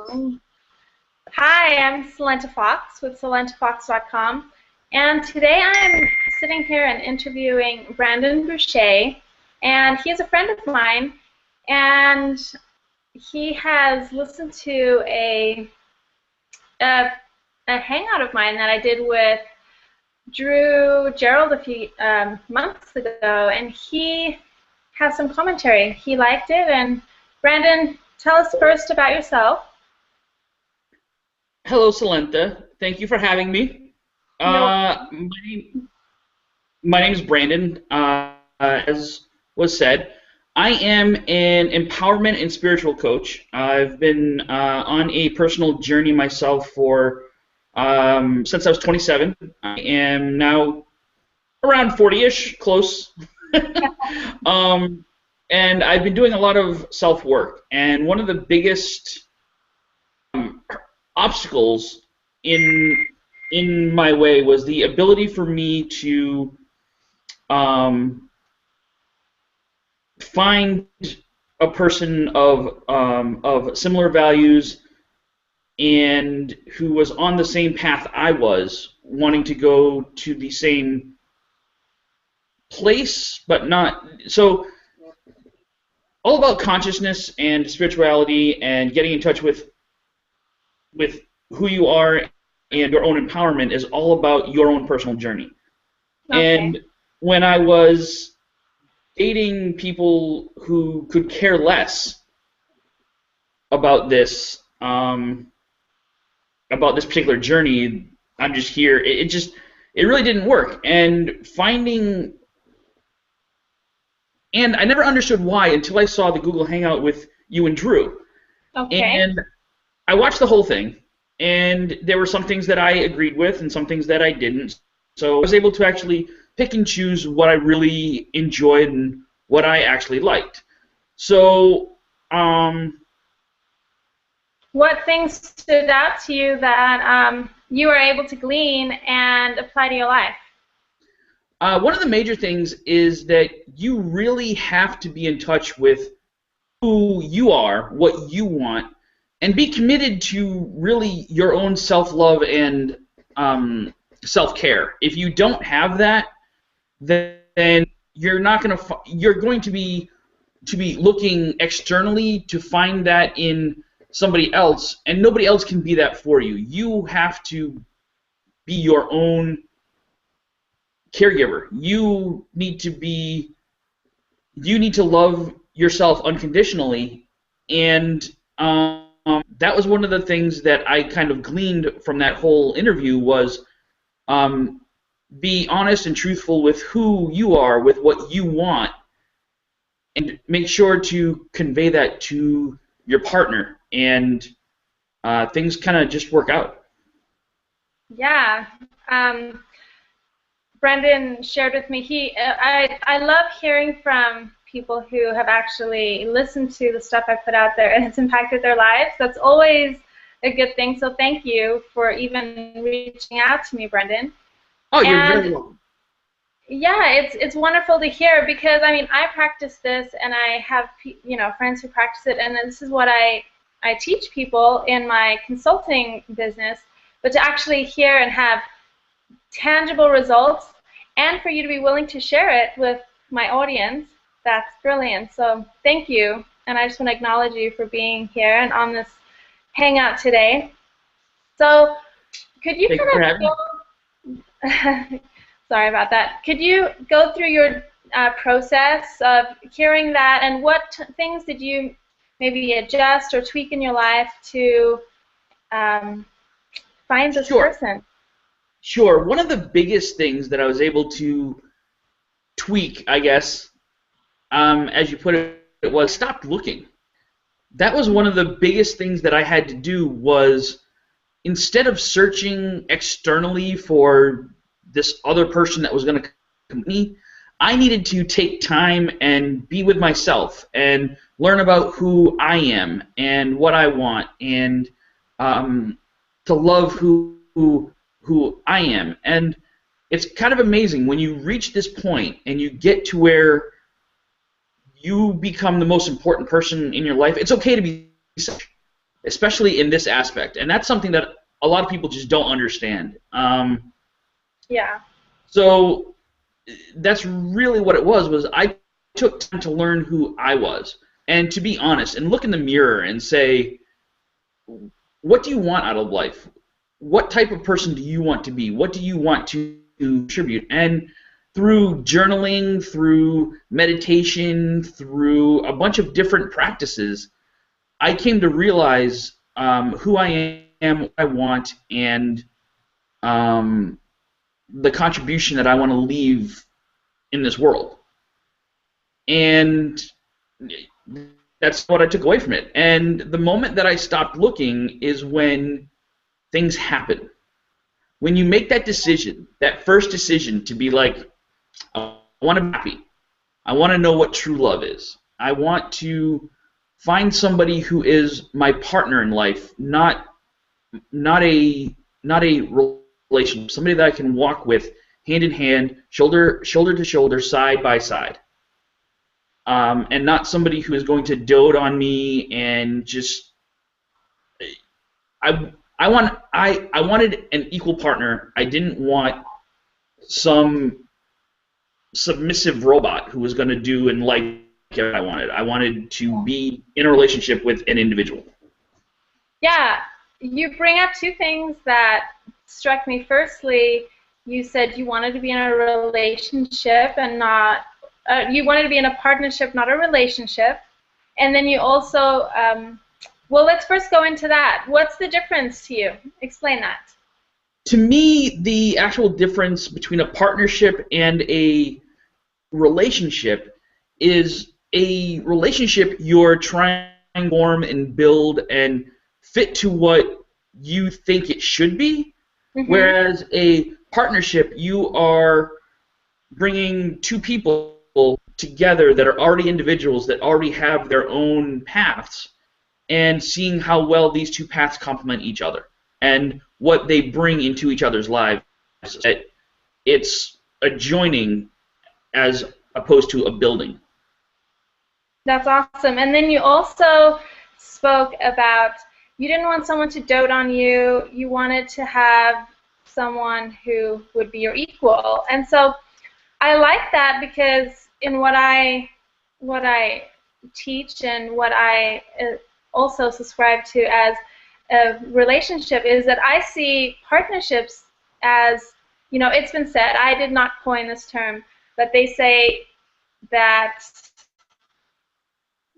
Hi, I'm Salenta Fox with salentafox.com, and today I'm sitting here and interviewing Brandon Boucher, and he is a friend of mine, and he has listened to a, a hangout of mine that I did with Drew Gerald a few months ago, and he has some commentary. He liked it, and Brandon, tell us first about yourself. Hello, Salenta. Thank you for having me. No. My name is Brandon. As was said, I am an empowerment and spiritual coach. I've been on a personal journey myself for since I was 27. I am now around 40-ish, close. And I've been doing a lot of self-work. And one of the biggest obstacles in my way was the ability for me to find a person of similar values and who was on the same path I was, wanting to go to the same place, but not so. All about consciousness and spirituality and getting in touch with who you are and your own empowerment is all about your own personal journey. Okay. And when I was dating people who could care less about this particular journey, I'm just here. It really didn't work. And I never understood why until I saw the Google Hangout with you and Drew. Okay. And I watched the whole thing, and there were some things that I agreed with and some things that I didn't. So I was able to actually pick and choose what I really enjoyed and what I actually liked. So, what things stood out to you that you were able to glean and apply to your life? one of the major things is that you really have to be in touch with who you are, what you want, and be committed to really your own self-love and self-care. If you don't have that, then you're not going to. You're going to be looking externally to find that in somebody else, and nobody else can be that for you. You have to be your own caregiver. You need to love yourself unconditionally, and that was one of the things that I kind of gleaned from that whole interview was be honest and truthful with who you are, with what you want, and make sure to convey that to your partner, and things kind of just work out. Yeah. Brendan shared with me, I love hearing from people who have actually listened to the stuff I put out there and it's impacted their lives. That's always a good thing, so thank you for even reaching out to me, Brendan. Oh, you're very welcome. Yeah, it's wonderful to hear because, I mean, I practice this and I have, friends who practice it, and this is what I teach people in my consulting business, but to actually hear and have tangible results and for you to be willing to share it with my audience, that's brilliant. So thank you, and I just want to acknowledge you for being here and on this hangout today. So could you sorry about that. Could you go through your process of hearing that, and what things did you maybe adjust or tweak in your life to find this person? Sure. One of the biggest things that I was able to tweak, I guess, as you put it, was stop looking. That was one of the biggest things that I had to do was instead of searching externally for this other person that was going to come to me, I needed to take time and be with myself and learn about who I am and what I want and to love who I am. And it's kind of amazing when you reach this point and you get to where you become the most important person in your life. It's okay to be selfish. especially in this aspect. And that's something that a lot of people just don't understand. Yeah. So that's really what it was I took time to learn who I was. And to be honest, and look in the mirror and say, what do you want out of life? What type of person do you want to be? What do you want to contribute? And through journaling, through meditation, through a bunch of different practices, I came to realize who I am, what I want, and the contribution that I want to leave in this world. And that's what I took away from it. And the moment that I stopped looking is when things happen. When you make that decision, that first decision to be like, I want to be happy. I want to know what true love is. I want to find somebody who is my partner in life, not a relationship, somebody that I can walk with hand in hand, shoulder to shoulder, side by side. And not somebody who is going to dote on me and just I wanted an equal partner. I didn't want some submissive robot who was going to do and like what I wanted. I wanted to be in a relationship with an individual. Yeah, you bring up two things that struck me. Firstly, you said you wanted to be in a relationship and not you wanted to be in a partnership, not a relationship. And then you also, well, let's first go into that. What's the difference to you? Explain that. To me, the actual difference between a partnership and a relationship is a relationship you're trying to form and build and fit to what you think it should be, whereas a partnership, you are bringing two people together that are already individuals that already have their own paths and seeing how well these two paths complement each other and what they bring into each other's lives. It's a joining as opposed to a building. That's awesome. And then you also spoke about you didn't want someone to dote on you. You wanted to have someone who would be your equal. And so I like that because in what I teach and what I also subscribe to as a relationship is that I see partnerships as, you know, it's been said, I did not coin this term, but they say that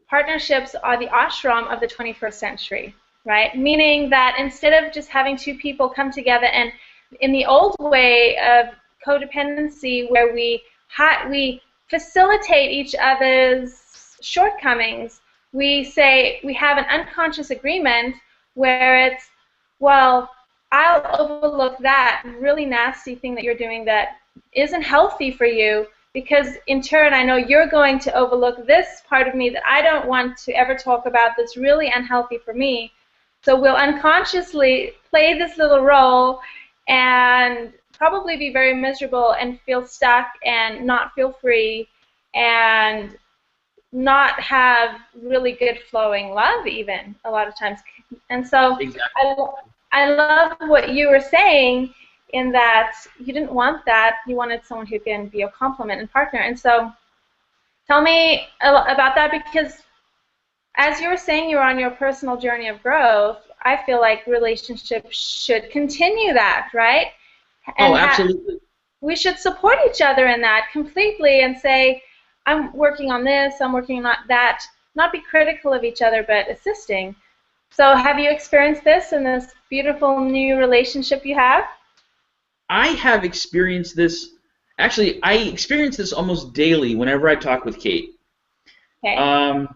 partnerships are the ashram of the 21st century, right? Meaning that instead of just having two people come together and in the old way of codependency where we facilitate each other's shortcomings, we say we have an unconscious agreement where it's, well, I'll overlook that really nasty thing that you're doing that isn't healthy for you because in turn I know you're going to overlook this part of me that I don't want to ever talk about that's really unhealthy for me. So we'll unconsciously play this little role and probably be very miserable and feel stuck and not feel free and not have really good flowing love even a lot of times. And so exactly. I love what you were saying in that you didn't want that. You wanted someone who can be a complement and partner. And so tell me about that because as you were saying you were on your personal journey of growth, I feel like relationships should continue that, right? And absolutely. We should support each other in that completely and say, I'm working on this, I'm working on that, not be critical of each other, but assisting. So have you experienced this in this beautiful new relationship you have? I have experienced this. Actually, I experience this almost daily whenever I talk with Kate. Okay.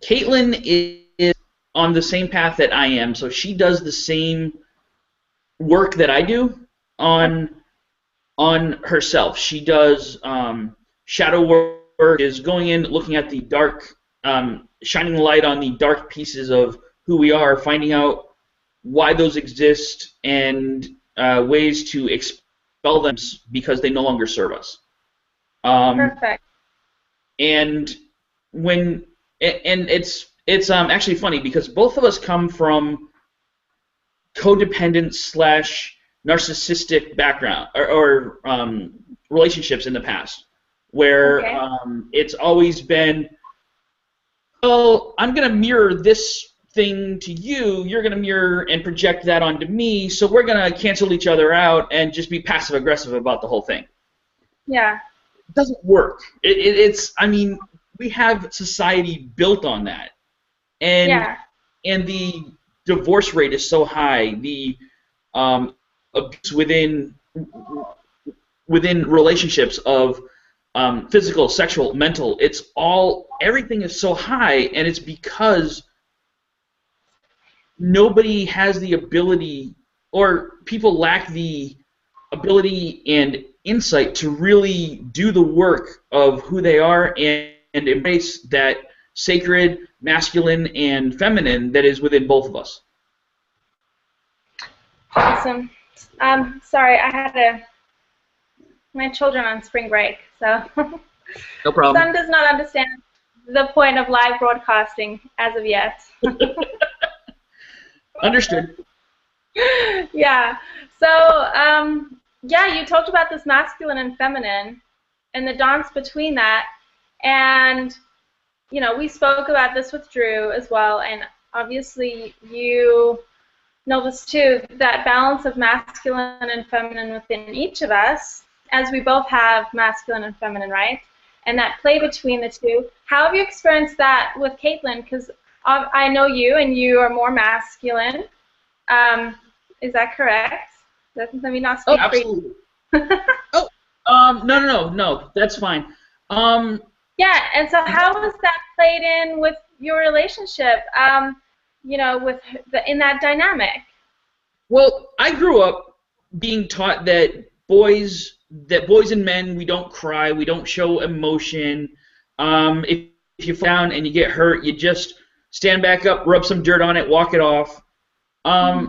Caitlin is on the same path that I am, so she does the same work that I do on herself. She does shadow work, is going in, looking at the dark, shining light on the dark pieces of who we are, finding out why those exist, and ways to expel them because they no longer serve us. Perfect. And it's It's actually funny because both of us come from codependent slash narcissistic background or relationships in the past, where Okay. it's always been, well, I'm going to mirror this thing to you, you're going to mirror and project that onto me, so we're going to cancel each other out and just be passive aggressive about the whole thing. Yeah. It doesn't work. It's, I mean, we have society built on that, and Yeah. the divorce rate is so high, the abuse within relationships of physical, sexual, mental, everything is so high, and it's because nobody has the ability, or people lack the ability and insight to really do the work of who they are and embrace that sacred, masculine, and feminine that is within both of us. Awesome. Sorry, I had my children on spring break, so No problem. son does not understand the point of live broadcasting as of yet. Understood. Yeah. So, yeah, you talked about this masculine and feminine and the dance between that. And, you know, we spoke about this with Drew as well. And obviously you know this too, that balance of masculine and feminine within each of us, as we both have masculine and feminine, right? And that play between the two. How have you experienced that with Caitlin? Because I know you, and you are more masculine. Is that correct? Let me not Oh, speak for absolutely. you. No, that's fine. Yeah, and so how was that played in with your relationship? You know, in that dynamic. Well, I grew up being taught that boys and men, we don't cry, we don't show emotion. If you fall down and you get hurt, you just stand back up, rub some dirt on it, walk it off.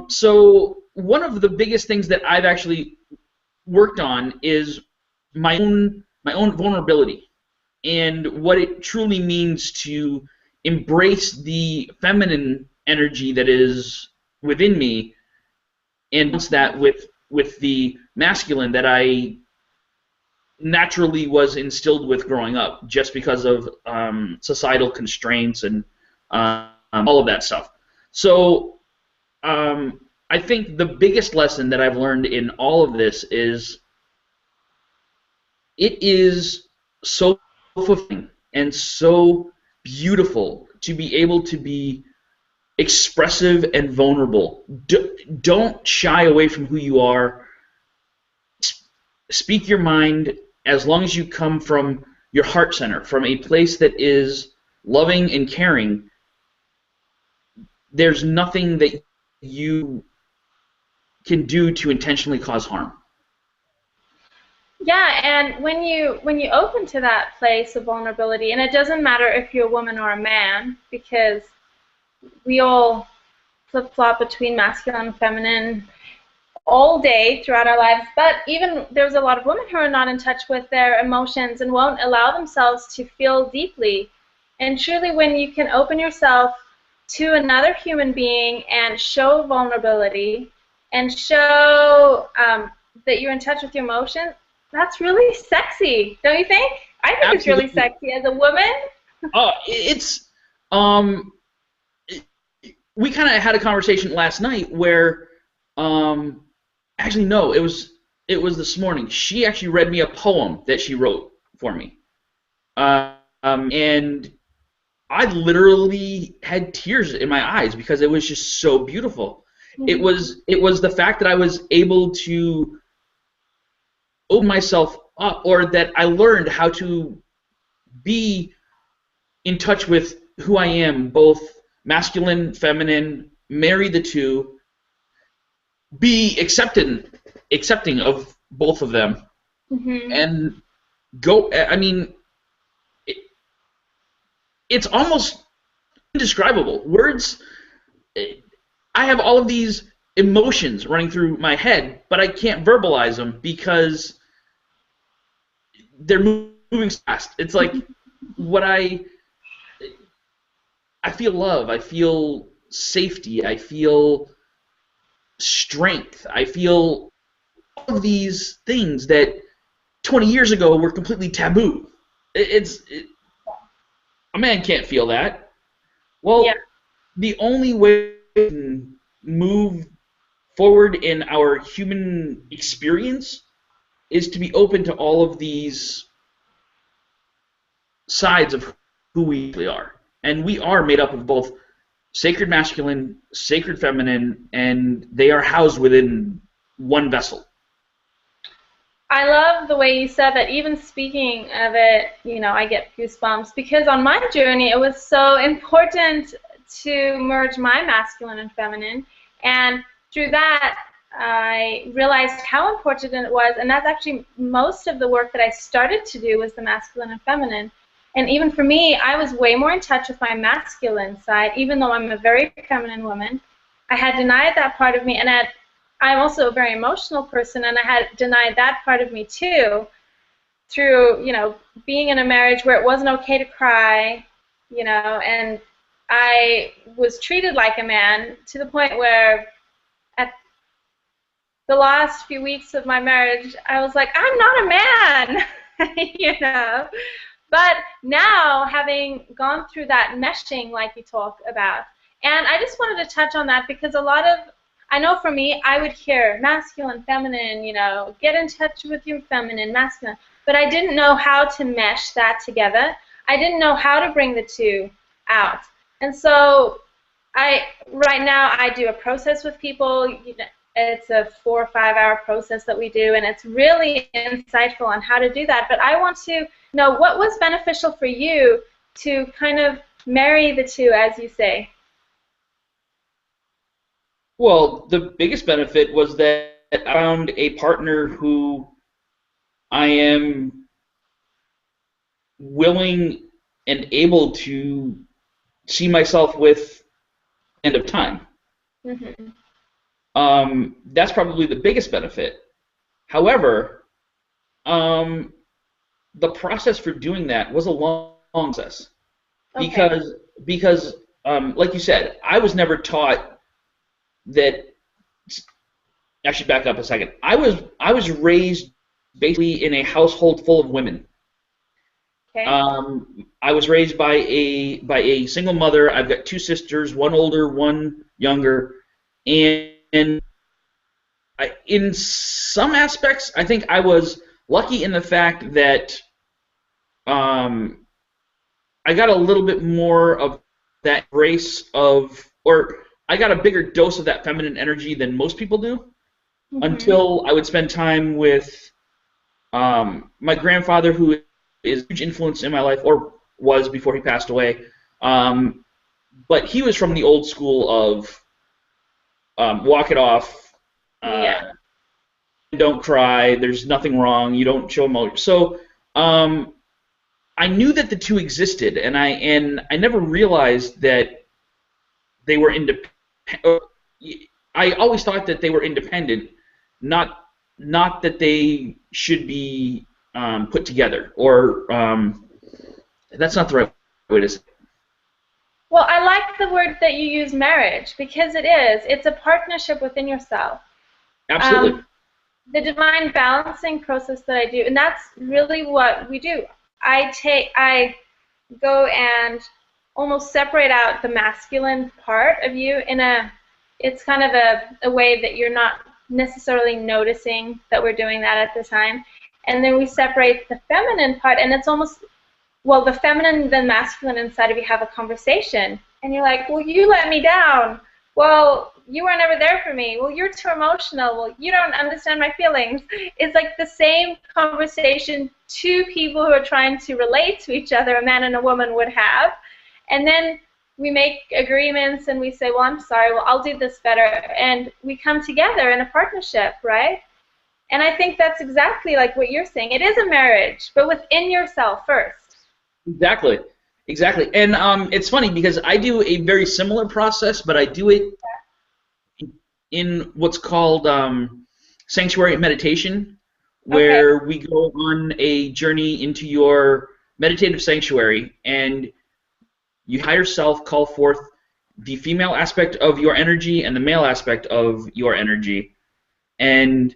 So one of the biggest things that I've actually worked on is my own vulnerability and what it truly means to embrace the feminine energy that is within me and balance that with the masculine that I naturally was instilled with growing up, just because of societal constraints and all of that stuff. So I think the biggest lesson that I've learned in all of this is it is so fulfilling and so beautiful to be able to be expressive and vulnerable. Don't shy away from who you are. Speak your mind as long as you come from your heart center, from a place that is loving and caring. There's nothing that you can do to intentionally cause harm. Yeah, and when you open to that place of vulnerability, and it doesn't matter if you're a woman or a man, because we all flip-flop between masculine and feminine all day throughout our lives, but even there's a lot of women who are not in touch with their emotions and won't allow themselves to feel deeply. And truly, when you can open yourself to another human being and show vulnerability and show that you're in touch with your emotions, that's really sexy, don't you think? I think Absolutely. it's really sexy as a woman. Oh, it's we kind of had a conversation last night where actually no, it was this morning. She actually read me a poem that she wrote for me, and I literally had tears in my eyes because it was just so beautiful. Mm-hmm. It was the fact that I was able to open myself up, or that I learned how to be in touch with who I am, both masculine, feminine, marry the two, be accepting of both of them, Mm-hmm. and go. I mean, it's almost indescribable. Words. I have all of these emotions running through my head, but I can't verbalize them because they're moving fast. It's like what I I feel love, I feel safety, I feel strength, I feel all of these things that 20 years ago were completely taboo. A man can't feel that. Yeah. Well, the only way we can move forward in our human experience is to be open to all of these sides of who we really are. And we are made up of both sacred masculine, sacred feminine, and they are housed within one vessel. I love the way you said that. Even speaking of it, I get goosebumps because on my journey, it was so important to merge my masculine and feminine. And through that, I realized how important it was. And that's actually most of the work that I started to do was the masculine and feminine. And even for me, I was way more in touch with my masculine side, even though I'm a very feminine woman. I had denied that part of me, and I'm also a very emotional person, and I had denied that part of me too through, being in a marriage where it wasn't okay to cry, and I was treated like a man to the point where at the last few weeks of my marriage, I was like, I'm not a man, But now, having gone through that meshing like you talk about, and I just wanted to touch on that because I know for me, I would hear masculine, feminine, get in touch with your feminine, masculine, but I didn't know how to mesh that together. I didn't know how to bring the two out. And so right now, I do a process with people. It's a 4 or 5 hour process that we do, and it's really insightful on how to do that. But I want to know what was beneficial for you to kind of marry the two, as you say. Well, the biggest benefit was that I found a partner who I am willing and able to see myself with end of time. Mm-hmm. That's probably the biggest benefit. However, the process for doing that was a long process because like you said, I was never taught that. I should back up a second. I was raised basically in a household full of women. Okay. I was raised by a single mother. I've got two sisters, one older, one younger, and in some aspects, I think I was lucky in the fact that I got a little bit more of that grace or I got a bigger dose of that feminine energy than most people do. Mm-hmm. Until I would spend time with my grandfather, who is a huge influence in my life, or was before he passed away. But he was from the old school of walk it off, don't cry, there's nothing wrong, you don't show emotion. So I knew that the two existed, and I never realized that they were independent. I always thought that they were independent, not that they should be put together, or that's not the right way to say it. Well, I like the word that you use, marriage, because it's a partnership within yourself. Absolutely. The divine balancing process that I do, and that's really what we do. I go and almost separate out the masculine part of you it's kind of a way that you're not necessarily noticing that we're doing that at the time. And then we separate the feminine part, and it's almost, well, the feminine and the masculine inside of you have a conversation. And you're like, well, you let me down. Well, you were never there for me. Well, you're too emotional. Well, you don't understand my feelings. It's like the same conversation two people who are trying to relate to each other, a man and a woman, would have. And then we make agreements and we say, well, I'm sorry, well, I'll do this better. And we come together in a partnership, right? And I think that's exactly like what you're saying. It is a marriage, but within yourself first. Exactly. And it's funny because I do a very similar process, but I do it in what's called sanctuary meditation, where we go on a journey into your meditative sanctuary, and You higher self call forth the female aspect of your energy and the male aspect of your energy, and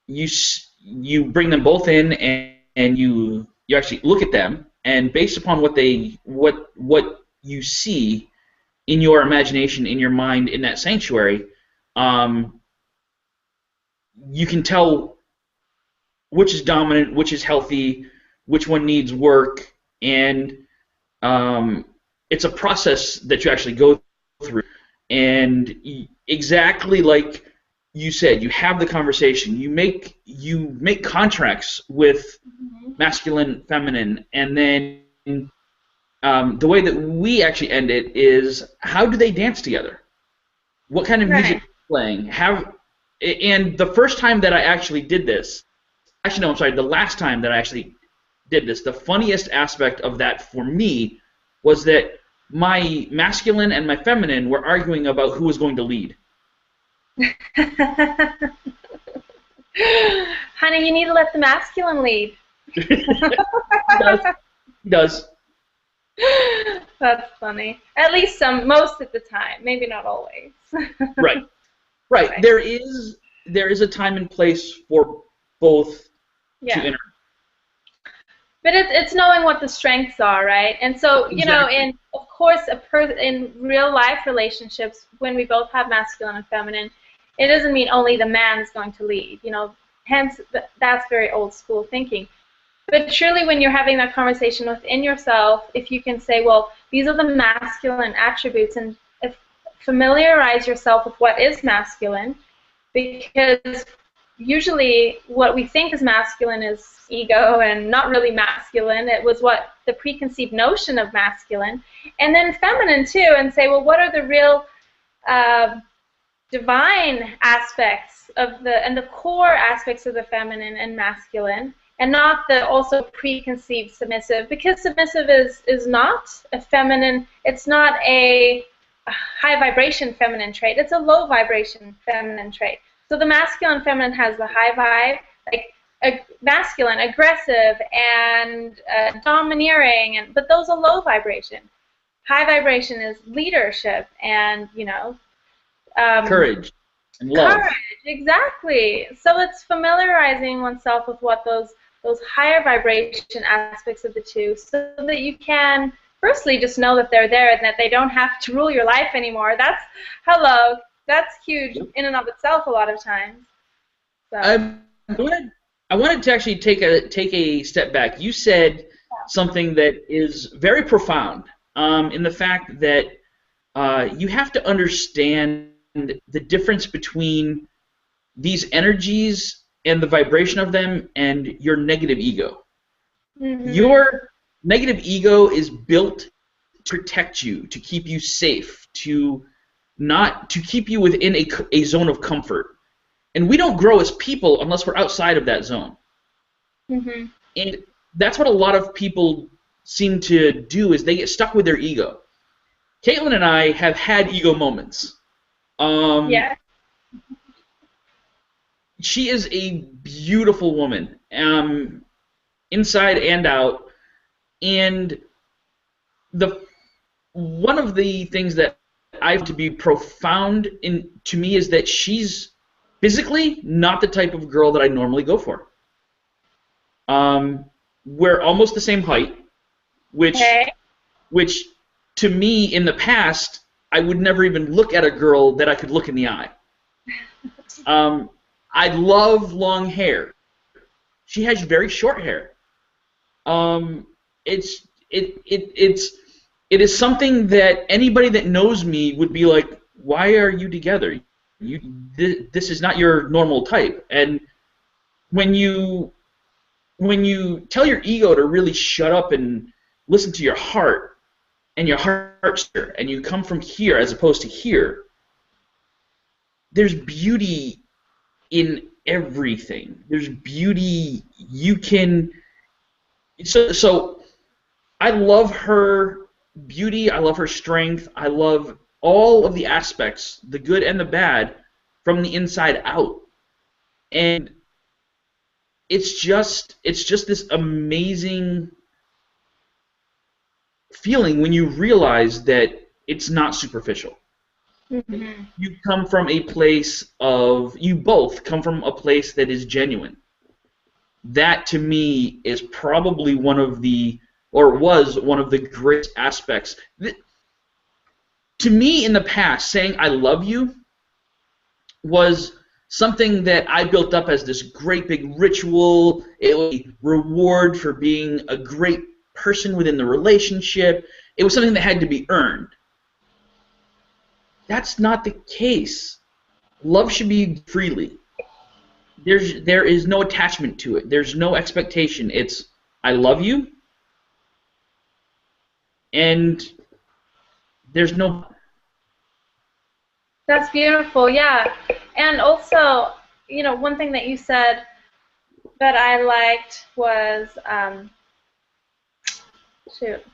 you bring them both in, and you actually look at them, and based upon what you see in your imagination, in your mind, in that sanctuary, you can tell which is dominant, which is healthy, which one needs work, and it's a process that you actually go through. And exactly like you said, you have the conversation, you make contracts with masculine, feminine, and then the way that we actually end it is, how do they dance together? What kind of music are they playing? And the first time that I actually did this, actually no, I'm sorry, the last time that I actually did this, the funniest aspect of that for me was that my masculine and my feminine were arguing about who was going to lead. Honey, you need to let the masculine lead. He does. That's funny. At least most of the time. Maybe not always. Right. Right. There is a time and place for both to enter. But it's knowing what the strengths are, right? And so, you know, of course, in real life relationships, when we both have masculine and feminine, it doesn't mean only the man is going to lead. You know, hence that's very old school thinking. But surely when you're having that conversation within yourself, if you can say, well, these are the masculine attributes, and familiarize yourself with what is masculine, because usually what we think is masculine is ego and not really masculine. It was what the preconceived notion of masculine. And then feminine too, and say, well, what are the real divine aspects of the core aspects of the feminine and masculine, and not the also preconceived submissive, because submissive is not a feminine, it's not a high vibration feminine trait, it's a low vibration feminine trait. So the masculine feminine has the high vibe, like masculine, aggressive, and domineering, but those are low vibration. High vibration is leadership and, you know, courage and love. Courage, exactly. So it's familiarizing oneself with what those higher vibration aspects of the two, so that you can firstly just know that they're there and that they don't have to rule your life anymore. That's huge in and of itself a lot of times. So. I wanted to actually take a step back. You said something that is very profound in the fact that you have to understand the difference between these energies and the vibration of them and your negative ego. Mm-hmm. Your negative ego is built to protect you, to keep you safe, to keep you within a zone of comfort. And we don't grow as people unless we're outside of that zone. Mm-hmm. And that's what a lot of people seem to do, is they get stuck with their ego. Caitlin and I have had ego moments. Yeah. She is a beautiful woman, inside and out. And one of the things that I find to be profound to me is that she's physically not the type of girl that I normally go for. We're almost the same height, which to me in the past I would never even look at a girl that I could look in the eye. I love long hair. She has very short hair. It is something that anybody that knows me would be like, why are you together? This is not your normal type. And when you tell your ego to really shut up and listen to your heart, and your heart's here, and you come from here as opposed to here, there's beauty in everything. There's beauty you can... So I love her beauty, I love her strength, I love all of the aspects, the good and the bad, from the inside out. And it's just this amazing feeling when you realize that it's not superficial. Mm-hmm. You come from a place of, you both come from a place that is genuine. That to me is probably one of the, or was one of the great aspects. To me, in the past, saying I love you was something that I built up as this great big ritual. It was a reward for being a great person within the relationship. It was something that had to be earned. That's not the case. Love should be freely. There is no attachment to it. There's no expectation. It's I love you, and there's no. That's beautiful, yeah. And also, you know, one thing that you said that I liked was, shoot,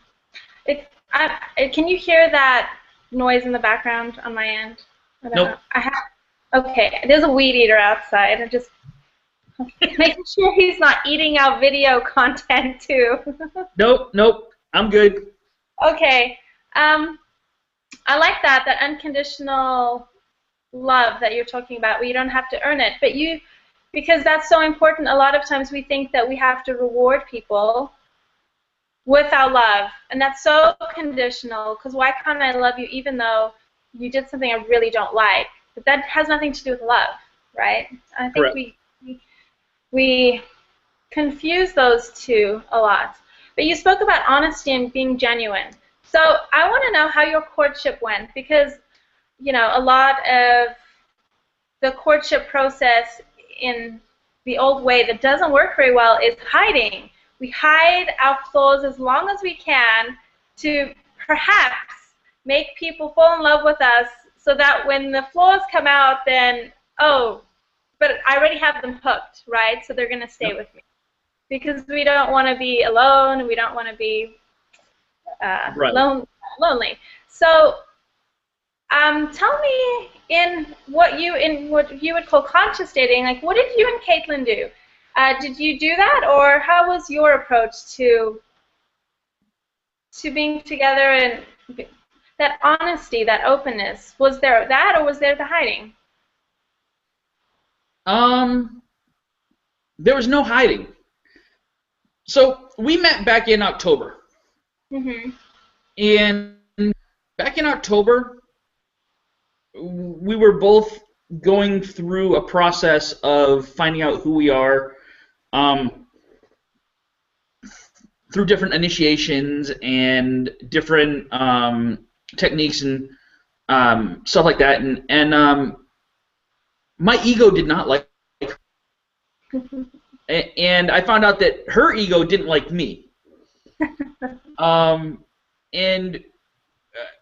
can you hear that noise in the background on my end? I don't Nope. know. Okay, there's a weed eater outside. I'm just making sure he's not eating out video content too. Nope. I'm good. Okay. I like that unconditional love that you're talking about, where you don't have to earn it. But because that's so important, a lot of times we think that we have to reward people with our love. And that's so conditional, because why can't I love you even though you did something I really don't like? But that has nothing to do with love, right? I think Correct. we confuse those two a lot. But you spoke about honesty and being genuine. So I want to know how your courtship went, because, you know, a lot of the courtship process in the old way that doesn't work very well is hiding. We hide our flaws as long as we can to perhaps make people fall in love with us, so that when the flaws come out, then, oh, but I already have them hooked, right? So they're going to stay with me. Because we don't want to be alone, we don't want to be Right. lonely. So tell me, in what you would call conscious dating, like, what did you and Caitlin do? Did you do that, or how was your approach to being together, and that honesty, that openness? Was there that, or was there the hiding? There was no hiding. So we met back in October. Mm-hmm. And back in October, we were both going through a process of finding out who we are, through different initiations and different techniques and stuff like that. And my ego did not like her. And I found out that her ego didn't like me. And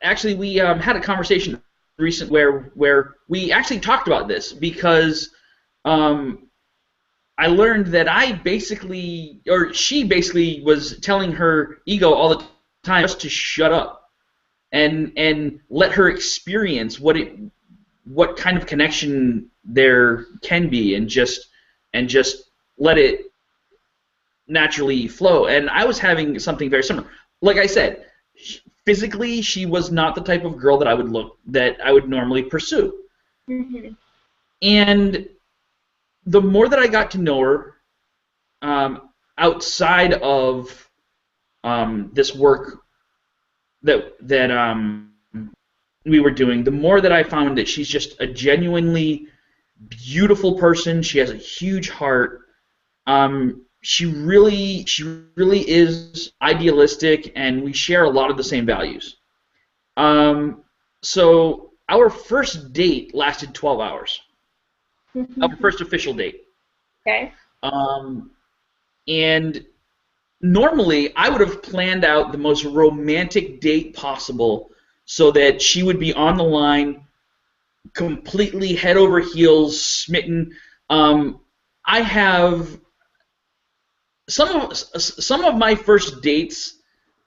actually, we had a conversation recent where we actually talked about this, because I learned that she basically was telling her ego all the time just to shut up and let her experience what kind of connection there can be, and just let it naturally flow. And I was having something very similar. Like I said, physically, she was not the type of girl that I would normally pursue. Mm-hmm. And the more that I got to know her, outside of this work that we were doing, the more that I found that she's just a genuinely beautiful person. She has a huge heart. She really is idealistic, and we share a lot of the same values. So our first date lasted 12 hours. Mm-hmm. Our first official date. Okay. And normally I would have planned out the most romantic date possible so that she would be on the line, completely head over heels, smitten. I have some of my first dates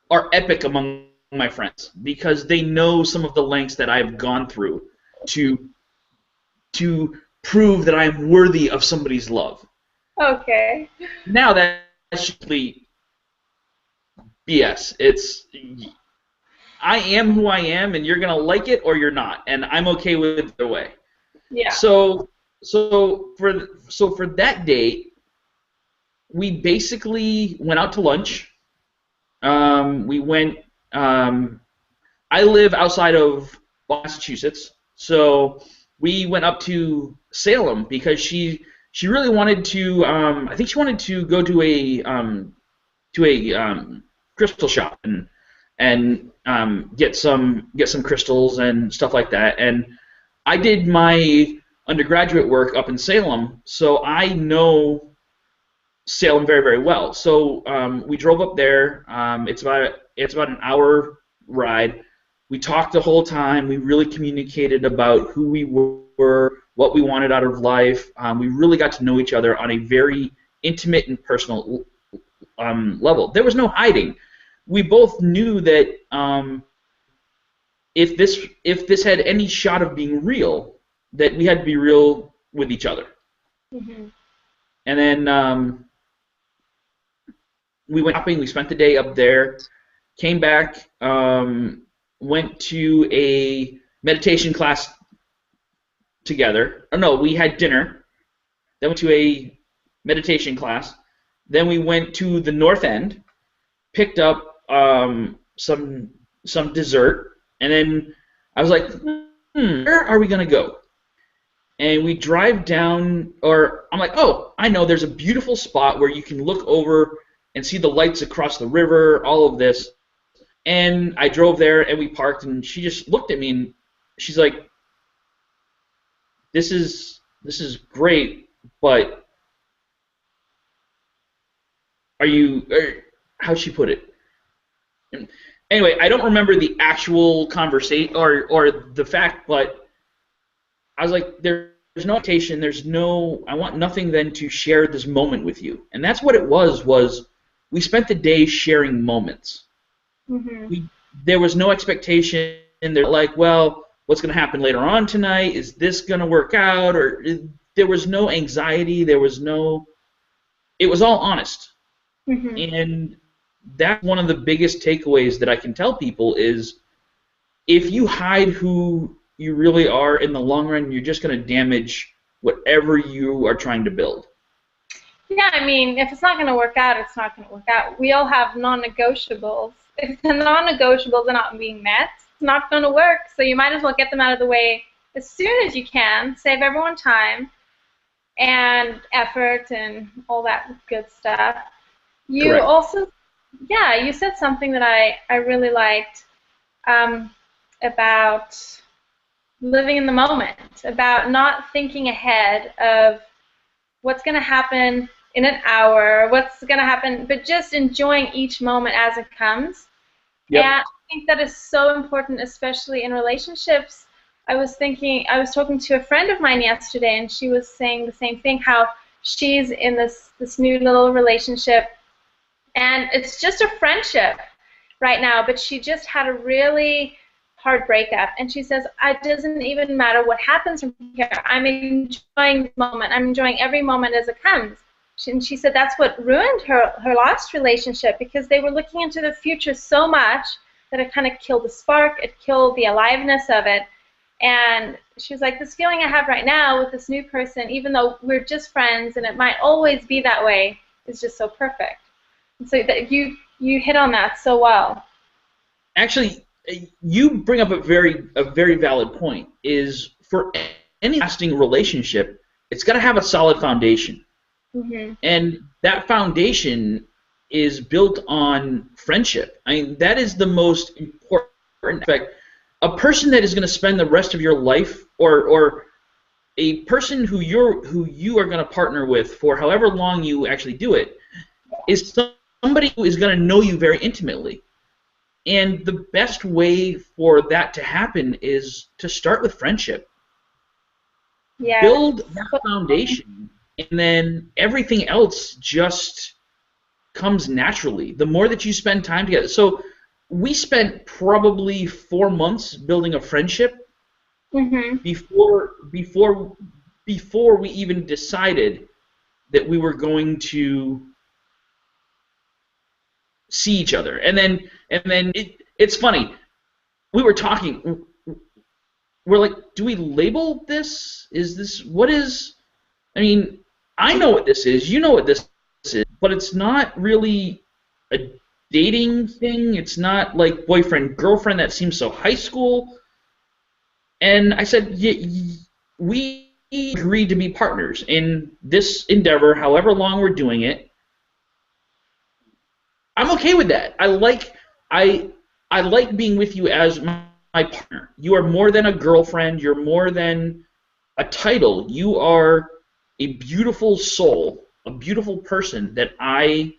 are epic among my friends, because they know some of the lengths that I've gone through to prove that I am worthy of somebody's love. Okay. Now that's complete BS. I am who I am, and you're gonna like it or you're not, and I'm okay with it either way. Yeah. So for that date, we basically went out to lunch. We went. I live outside of Massachusetts, so we went up to Salem because she really wanted to. I think she wanted to go to a crystal shop and get some crystals and stuff like that. And I did my undergraduate work up in Salem, so I know Salem very, very well. So we drove up there. It's about an hour ride. We talked the whole time. We really communicated about who we were, what we wanted out of life. We really got to know each other on a very intimate and personal level. There was no hiding. We both knew that if this had any shot of being real, that we had to be real with each other. Mm-hmm. And then we went shopping. We spent the day up there. Came back. Went to a meditation class together. Oh no, we had dinner. Then went to a meditation class. Then we went to the North End, picked up some dessert, and then I was like, where are we gonna go? And we drive down, or I'm like, oh, I know, there's a beautiful spot where you can look over and see the lights across the river, all of this. And I drove there, and we parked, and she just looked at me, and she's like, this is great, but how'd she put it? Anyway, I don't remember the actual conversation or the fact, but I was like, there's no expectation, I want nothing than to share this moment with you. And that's what it was we spent the day sharing moments. Mm-hmm. There was no expectation. They're like, well, what's going to happen later on tonight? Is this going to work out? Or there was no anxiety. It was all honest. Mm-hmm. And that's one of the biggest takeaways that I can tell people is if you hide who you really are, in the long run, you're just going to damage whatever you are trying to build. Yeah, I mean, if it's not going to work out, it's not going to work out. We all have non-negotiables. If the non-negotiables are not being met, it's not going to work. So you might as well get them out of the way as soon as you can, save everyone time and effort and all that good stuff. You Correct. also, yeah, you said something that I really liked about living in the moment, about not thinking ahead of what's going to happen in an hour, what's going to happen, but just enjoying each moment as it comes. Yep. And I think that is so important, especially in relationships. I was talking to a friend of mine yesterday, and she was saying the same thing, how she's in this new little relationship, and it's just a friendship right now, but she just had a really hard breakup, and she says, it doesn't even matter what happens from here. I'm enjoying this moment. I'm enjoying every moment as it comes. And she said that's what ruined her last relationship, because they were looking into the future so much that it kind of killed the spark, it killed the aliveness of it. And she was like, this feeling I have right now with this new person, even though we're just friends and it might always be that way, is just so perfect. And so that you hit on that so well. Actually, you bring up a very valid point. Is for any lasting relationship, it's got to have a solid foundation. Mm-hmm. And that foundation is built on friendship. I mean, that is the most important aspect. A person that is going to spend the rest of your life, or a person who you are going to partner with for however long you actually do it, is somebody who is going to know you very intimately. And the best way for that to happen is to start with friendship. Yeah. Build that foundation, and then everything else just comes naturally. The more that you spend time together. So we spent probably 4 months building a friendship before we even decided that we were going to see each other. And then it's funny. we were talking. We're like, do we label this? Is this what is? I mean, I know what this is. You know what this is, but it's not really a dating thing. It's not like boyfriend girlfriend. That seems so high school. And I said, we agreed to be partners in this endeavor, however long we're doing it. I'm okay with that. I like being with you as my partner. You are more than a girlfriend. You're more than a title. You are a beautiful soul, a beautiful person that I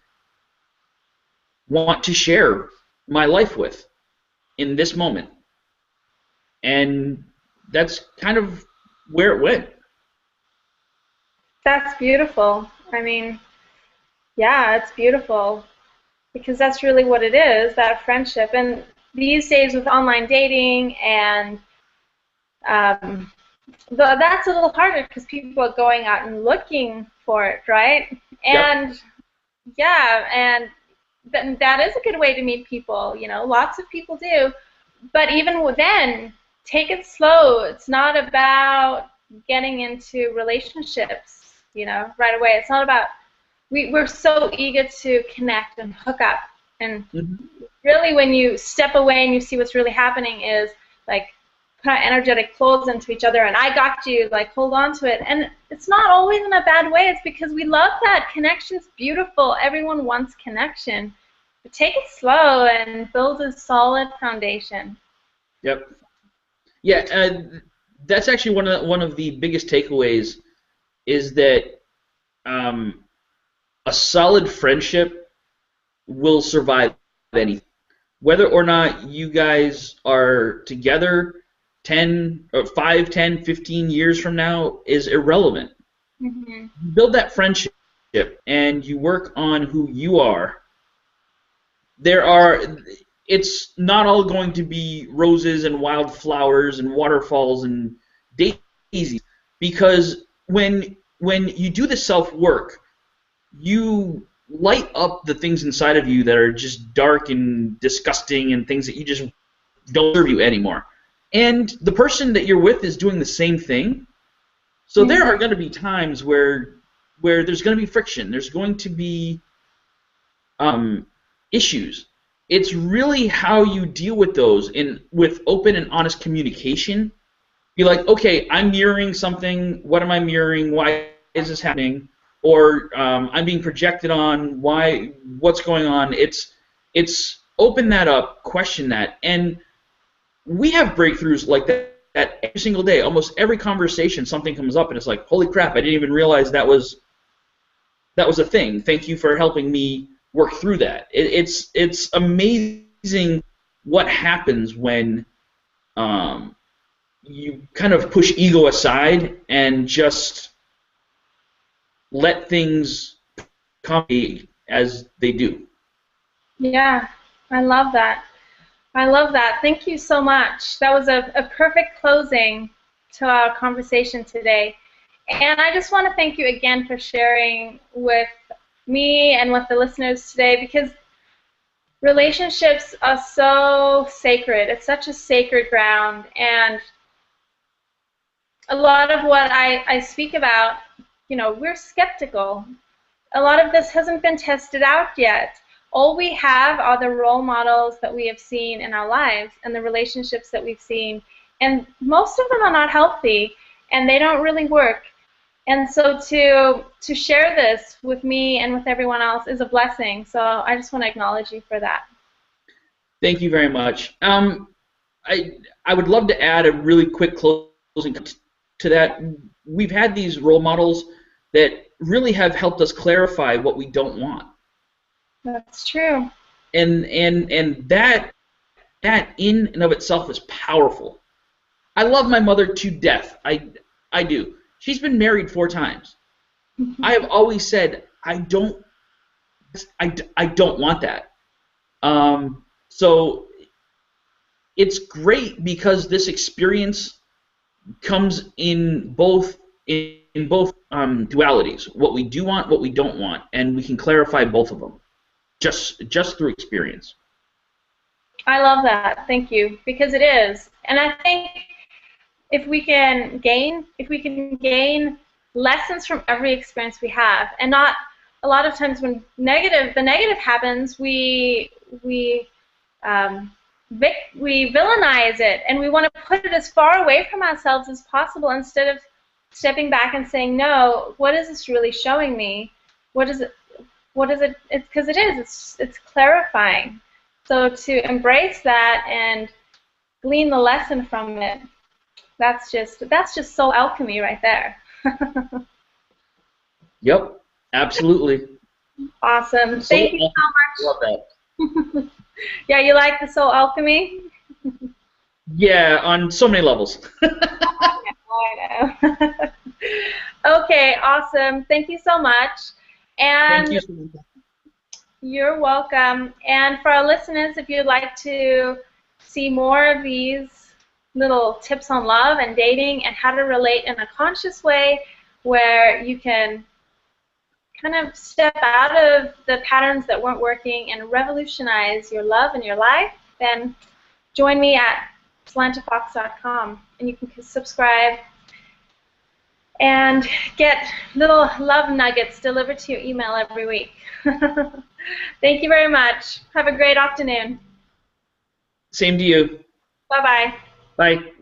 want to share my life with in this moment. And that's kind of where it went. That's beautiful. I mean, yeah, it's beautiful because that's really what it is, that friendship. And these days with online dating and that's a little harder because people are going out and looking for it, right? Yep. And yeah, and that is a good way to meet people. You know, lots of people do. But even then, take it slow. It's not about getting into relationships, you know, right away. It's not about we're so eager to connect and hook up. And really when you step away and you see what's really happening is like put our energetic clothes into each other and I got you, like hold on to it. And it's not always in a bad way. It's because we love that. Connection's beautiful. Everyone wants connection. But take it slow and build a solid foundation. Yep. Yeah, that's actually one of the biggest takeaways is that a solid friendship will survive anything. Whether or not you guys are together 10 or 5, 10, 15 years from now is irrelevant. Mm-hmm. You build that friendship and you work on who you are. It's not all going to be roses and wildflowers and waterfalls and daisies, because when you do the self-work, you light up the things inside of you that are just dark and disgusting and things that you just don't serve you anymore. And the person that you're with is doing the same thing. So there are going to be times where there's going to be friction. There's going to be issues. It's really how you deal with those with open and honest communication. Be like, okay, I'm mirroring something. What am I mirroring? Why is this happening? Or I'm being projected on. Why? What's going on? It's open that up, question that, and we have breakthroughs like that every single day. Almost every conversation, something comes up, and it's like, holy crap! I didn't even realize that was a thing. Thank you for helping me work through that. It's amazing what happens when you kind of push ego aside and just let things come as they do. Yeah, I love that. I love that. Thank you so much. That was a perfect closing to our conversation today. And I just want to thank you again for sharing with me and with the listeners today, because relationships are so sacred. It's such a sacred ground. And a lot of what I speak about, you know, we're skeptical. A lot of this hasn't been tested out yet. All we have are the role models that we have seen in our lives and the relationships that we've seen. And most of them are not healthy, and they don't really work. And so to share this with me and with everyone else is a blessing. So I just want to acknowledge you for that. Thank you very much. I would love to add a really quick closing to that. We've had these role models that really have helped us clarify what we don't want. That's true. And that in and of itself is powerful. I love my mother to death. I do. She's been married 4 times. I have always said I don't want that. So it's great because this experience comes in both dualities. What we do want, what we don't want, and we can clarify both of them just through experience. I love that. Thank you. Because it is. And I think if we can gain lessons from every experience we have, and not a lot of times when the negative happens, we um, we villainize it, and we want to put it as far away from ourselves as possible instead of stepping back and saying, no, what is this really showing me? What is it? What is it? It's because it is. It's clarifying. So to embrace that and glean the lesson from it, that's just soul alchemy right there. Yep, absolutely. Awesome. So Thank you love that. so much. Yeah, you like the soul alchemy? Yeah, on so many levels. I know. Okay, awesome. Thank you so much. Thank And you. Salenta. you're welcome. And for our listeners, if you'd like to see more of these little tips on love and dating and how to relate in a conscious way where you can kind of step out of the patterns that weren't working and revolutionize your love and your life, then join me at salentafox.com, and you can subscribe and get little love nuggets delivered to your email every week. Thank you very much. Have a great afternoon. Same to you. Bye-bye. Bye.